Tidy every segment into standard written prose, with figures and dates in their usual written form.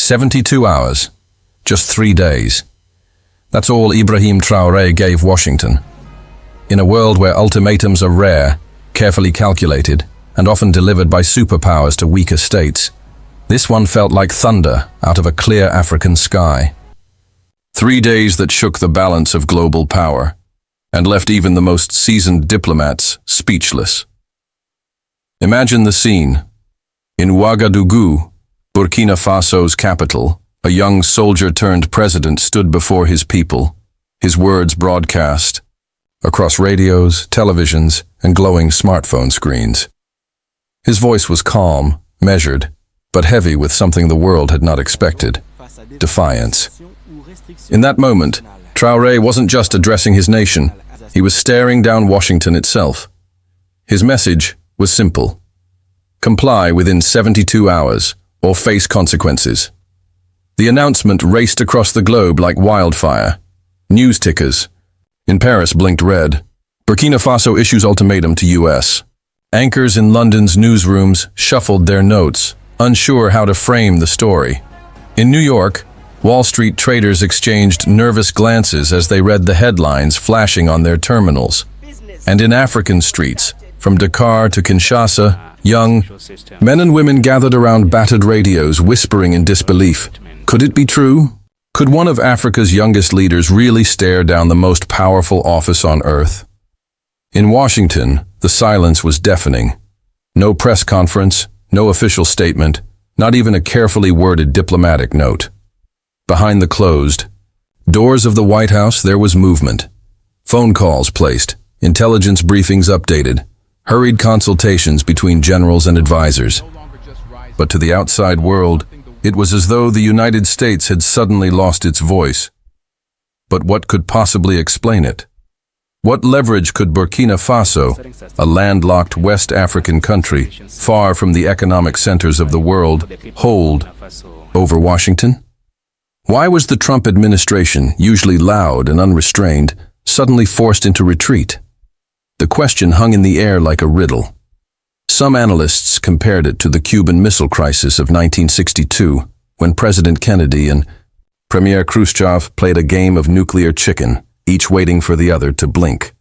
72 hours. Just 3 days. That's all Ibrahim Traoré gave Washington. In a world where ultimatums are rare, carefully calculated, and often delivered by superpowers to weaker states, this one felt like thunder out of a clear African sky. 3 days that shook the balance of global power and left even the most seasoned diplomats speechless. Imagine the scene. In Ouagadougou, Burkina Faso's capital, a young soldier-turned-president stood before his people, his words broadcast across radios, televisions, and glowing smartphone screens. His voice was calm, measured, but heavy with something the world had not expected: defiance. In that moment, Traoré wasn't just addressing his nation, he was staring down Washington itself. His message was simple: comply within 72 hours or face consequences. The announcement raced across the globe like wildfire. News tickers in Paris blinked red. Burkina Faso issues ultimatum to US. Anchors in London's newsrooms shuffled their notes, unsure how to frame the story. In New York, Wall Street traders exchanged nervous glances as they read the headlines flashing on their terminals. And in African streets, from Dakar to Kinshasa, young men and women gathered around battered radios, whispering in disbelief. Could it be true? Could one of Africa's youngest leaders really stare down the most powerful office on earth? In Washington, the silence was deafening. No press conference, no official statement, not even a carefully worded diplomatic note. Behind the closed doors of the White House, there was movement. Phone calls placed, intelligence briefings updated, hurried consultations between generals and advisors. But to the outside world, it was as though the United States had suddenly lost its voice. But what could possibly explain it? What leverage could Burkina Faso, a landlocked West African country, far from the economic centers of the world, hold over Washington? Why was the Trump administration, usually loud and unrestrained, suddenly forced into retreat? The question hung in the air like a riddle. Some analysts compared it to the Cuban Missile Crisis of 1962, when President Kennedy and Premier Khrushchev played a game of nuclear chicken, each waiting for the other to blink.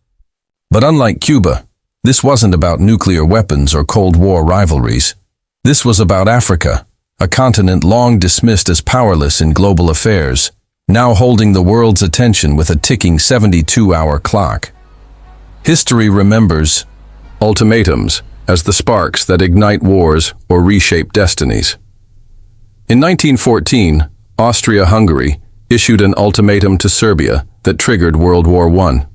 But unlike Cuba, this wasn't about nuclear weapons or Cold War rivalries. This was about Africa, a continent long dismissed as powerless in global affairs, now holding the world's attention with a ticking 72-hour clock. History remembers ultimatums as the sparks that ignite wars or reshape destinies. In 1914, Austria-Hungary issued an ultimatum to Serbia that triggered World War I.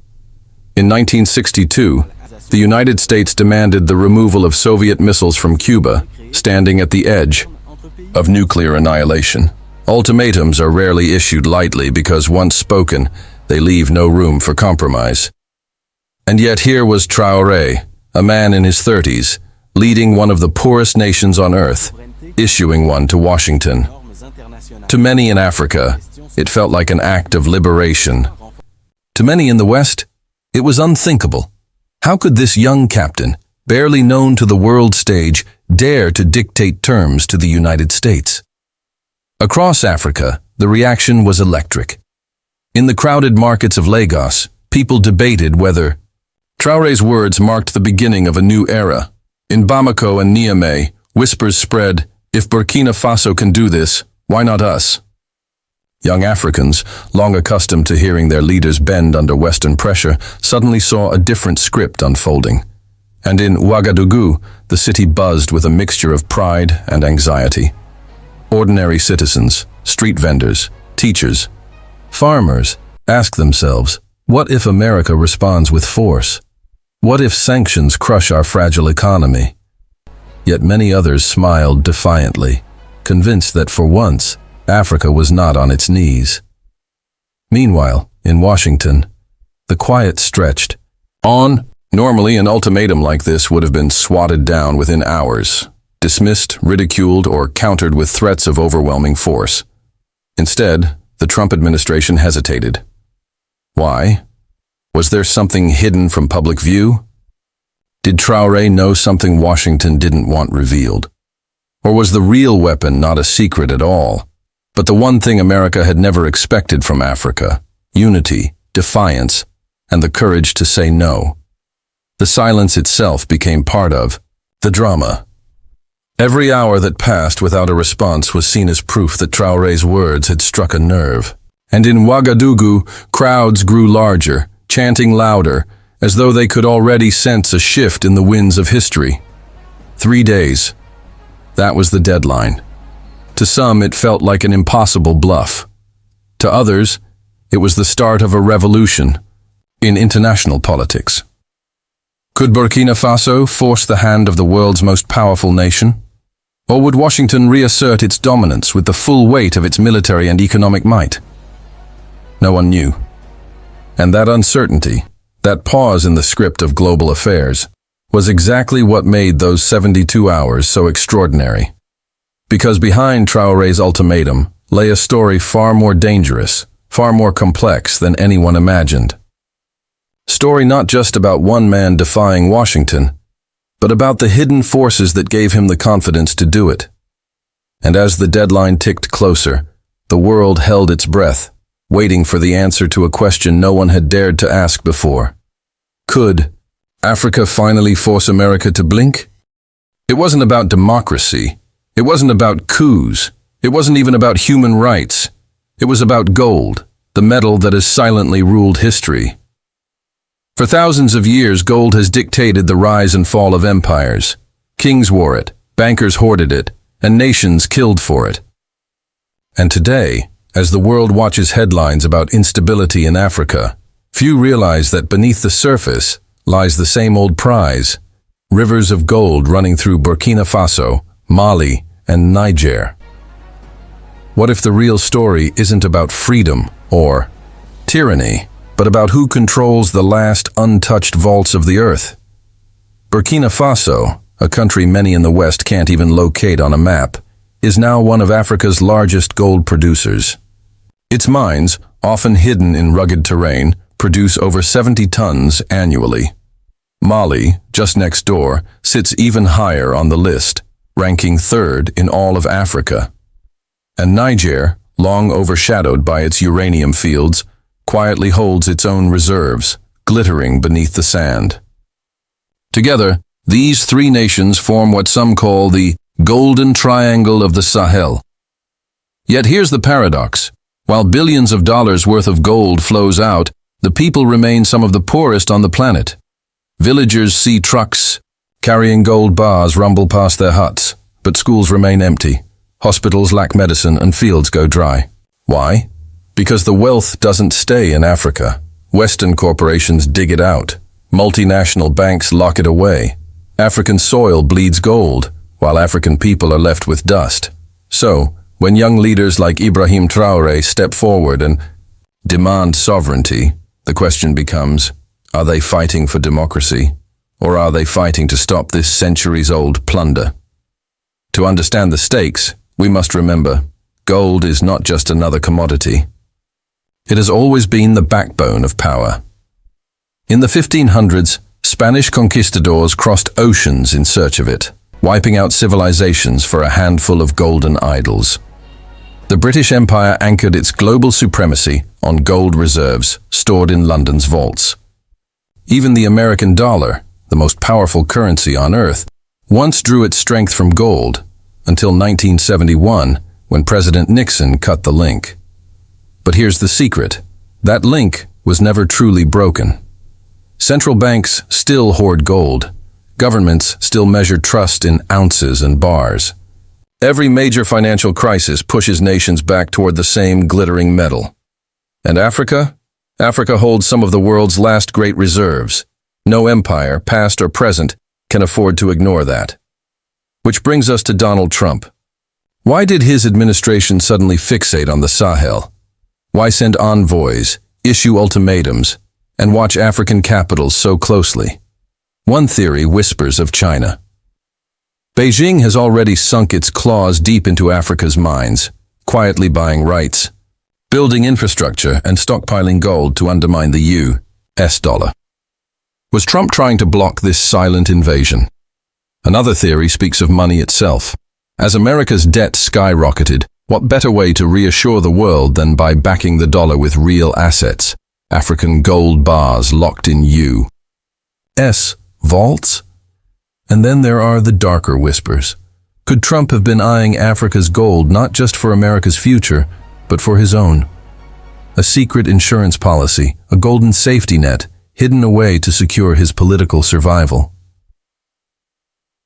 In 1962, the United States demanded the removal of Soviet missiles from Cuba, standing at the edge of nuclear annihilation. Ultimatums are rarely issued lightly because once spoken, they leave no room for compromise. And yet here was Traoré, a man in his 30s, leading one of the poorest nations on earth, issuing one to Washington. To many in Africa, it felt like an act of liberation. To many in the West, it was unthinkable. How could this young captain, barely known to the world stage, dare to dictate terms to the United States? Across Africa, the reaction was electric. In the crowded markets of Lagos, people debated whether Traoré's words marked the beginning of a new era. In Bamako and Niamey, whispers spread, if Burkina Faso can do this, why not us? Young Africans, long accustomed to hearing their leaders bend under Western pressure, suddenly saw a different script unfolding. And in Ouagadougou, the city buzzed with a mixture of pride and anxiety. Ordinary citizens, street vendors, teachers, farmers asked themselves, what if America responds with force? What if sanctions crush our fragile economy? Yet many others smiled defiantly, convinced that for once, Africa was not on its knees. Meanwhile, in Washington, the quiet stretched on. Normally, an ultimatum like this would have been swatted down within hours, dismissed, ridiculed, or countered with threats of overwhelming force. Instead, the Trump administration hesitated. Why? Was there something hidden from public view? Did Traoré know something Washington didn't want revealed? Or was the real weapon not a secret at all? But the one thing America had never expected from Africa: unity, defiance, and the courage to say no. The silence itself became part of the drama. Every hour that passed without a response was seen as proof that Traoré's words had struck a nerve. And in Ouagadougou, crowds grew larger, chanting louder, as though they could already sense a shift in the winds of history. 3 days. That was the deadline. To some, it felt like an impossible bluff. To others, it was the start of a revolution in international politics. Could Burkina Faso force the hand of the world's most powerful nation? Or would Washington reassert its dominance with the full weight of its military and economic might? No one knew. And that uncertainty, that pause in the script of global affairs, was exactly what made those 72 hours so extraordinary. Because behind Traoré's ultimatum lay a story far more dangerous, far more complex than anyone imagined. Story not just about one man defying Washington, but about the hidden forces that gave him the confidence to do it. And as the deadline ticked closer, the world held its breath, waiting for the answer to a question no one had dared to ask before. Could Africa finally force America to blink? It wasn't about democracy. It wasn't about coups. It wasn't even about human rights. It was about gold, the metal that has silently ruled history. For thousands of years, gold has dictated the rise and fall of empires. Kings wore it, bankers hoarded it, and nations killed for it. And today, as the world watches headlines about instability in Africa, few realize that beneath the surface lies the same old prize: rivers of gold running through Burkina Faso, Mali, and Niger. What if the real story isn't about freedom or tyranny, but about who controls the last untouched vaults of the earth? Burkina Faso, a country many in the West can't even locate on a map, is now one of Africa's largest gold producers. Its mines, often hidden in rugged terrain, produce over 70 tons annually. Mali, just next door, sits even higher on the list, ranking third in all of Africa. And Niger, long overshadowed by its uranium fields, quietly holds its own reserves, glittering beneath the sand. Together, these three nations form what some call the Golden Triangle of the Sahel. Yet here's the paradox. While billions of dollars worth of gold flows out, the people remain some of the poorest on the planet. Villagers see trucks carrying gold bars rumble past their huts, but schools remain empty. Hospitals lack medicine and fields go dry. Why? Because the wealth doesn't stay in Africa. Western corporations dig it out. Multinational banks lock it away. African soil bleeds gold, while African people are left with dust. So, when young leaders like Ibrahim Traoré step forward and demand sovereignty, the question becomes, are they fighting for democracy, or are they fighting to stop this centuries-old plunder? To understand the stakes, we must remember, gold is not just another commodity. It has always been the backbone of power. In the 1500s, Spanish conquistadors crossed oceans in search of it, wiping out civilizations for a handful of golden idols. The British Empire anchored its global supremacy on gold reserves stored in London's vaults. Even the American dollar, the most powerful currency on Earth, once drew its strength from gold, until 1971, when President Nixon cut the link. But here's the secret. That link was never truly broken. Central banks still hoard gold. Governments still measure trust in ounces and bars. Every major financial crisis pushes nations back toward the same glittering metal. And Africa? Africa holds some of the world's last great reserves. No empire, past or present, can afford to ignore that. Which brings us to Donald Trump. Why did his administration suddenly fixate on the Sahel? Why send envoys, issue ultimatums, and watch African capitals so closely? One theory whispers of China. Beijing has already sunk its claws deep into Africa's mines, quietly buying rights, building infrastructure and stockpiling gold to undermine the US dollar. Was Trump trying to block this silent invasion? Another theory speaks of money itself. As America's debt skyrocketed, What better way to reassure the world than by backing the dollar with real assets, African gold bars locked in U.S. vaults? And then there are the darker whispers. Could Trump have been eyeing Africa's gold not just for America's future, but for his own? A secret insurance policy, a golden safety net, hidden away to secure his political survival.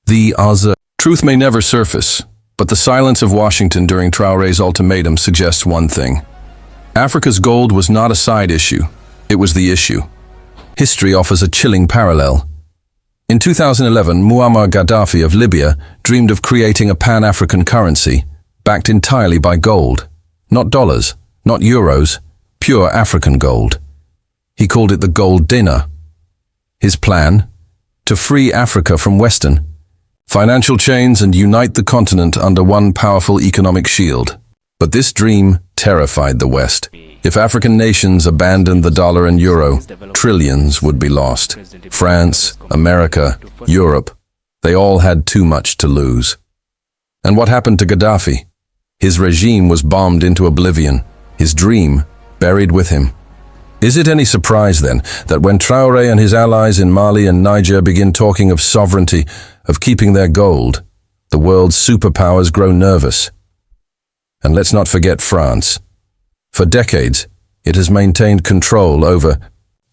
The truth may never surface, but the silence of Washington during Traoré's ultimatum suggests one thing. Africa's gold was not a side issue, it was the issue. History offers a chilling parallel. In 2011, Muammar Gaddafi of Libya dreamed of creating a pan-African currency, backed entirely by gold. Not dollars, not euros, pure African gold. He called it the gold dinar. His plan? To free Africa from Western financial chains and unite the continent under one powerful economic shield. But this dream terrified the West. If African nations abandoned the dollar and euro, trillions would be lost. France, America, Europe, they all had too much to lose. And what happened to Gaddafi? His regime was bombed into oblivion, his dream buried with him. Is it any surprise then that when Traoré and his allies in Mali and Niger begin talking of sovereignty, of keeping their gold, the world's superpowers grow nervous? And let's not forget France. For decades, it has maintained control over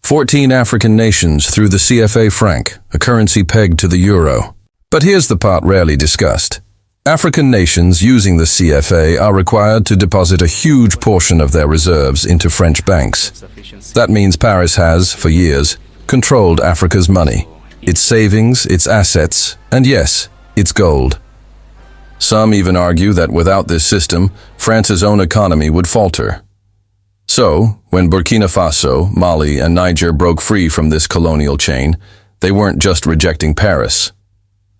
14 African nations through the CFA franc, a currency pegged to the euro. But here's the part rarely discussed. African nations using the CFA are required to deposit a huge portion of their reserves into French banks. That means Paris has, for years, controlled Africa's money, its savings, its assets, and yes, its gold. Some even argue that without this system, France's own economy would falter. So, when Burkina Faso, Mali, and Niger broke free from this colonial chain, they weren't just rejecting Paris.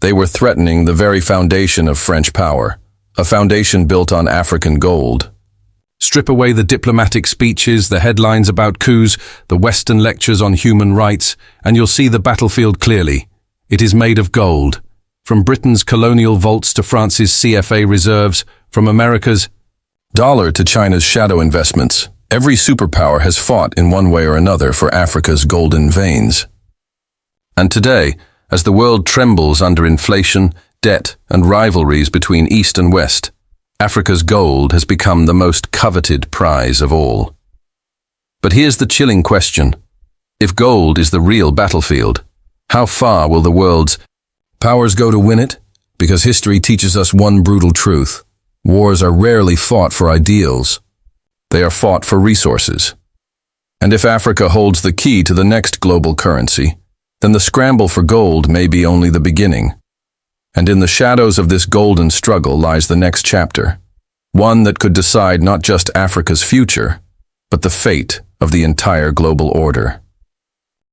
They were threatening the very foundation of French power, a foundation built on African gold. Strip away the diplomatic speeches, the headlines about coups, the Western lectures on human rights, and you'll see the battlefield clearly. It is made of gold. From Britain's colonial vaults to France's CFA reserves, from America's dollar to China's shadow investments, every superpower has fought in one way or another for Africa's golden veins. And today, as the world trembles under inflation, debt, and rivalries between East and West, Africa's gold has become the most coveted prize of all. But here's the chilling question. If gold is the real battlefield, how far will the world's powers go to win it? Because history teaches us one brutal truth. Wars are rarely fought for ideals. They are fought for resources. And if Africa holds the key to the next global currency, then the scramble for gold may be only the beginning. And in the shadows of this golden struggle lies the next chapter, one that could decide not just Africa's future, but the fate of the entire global order.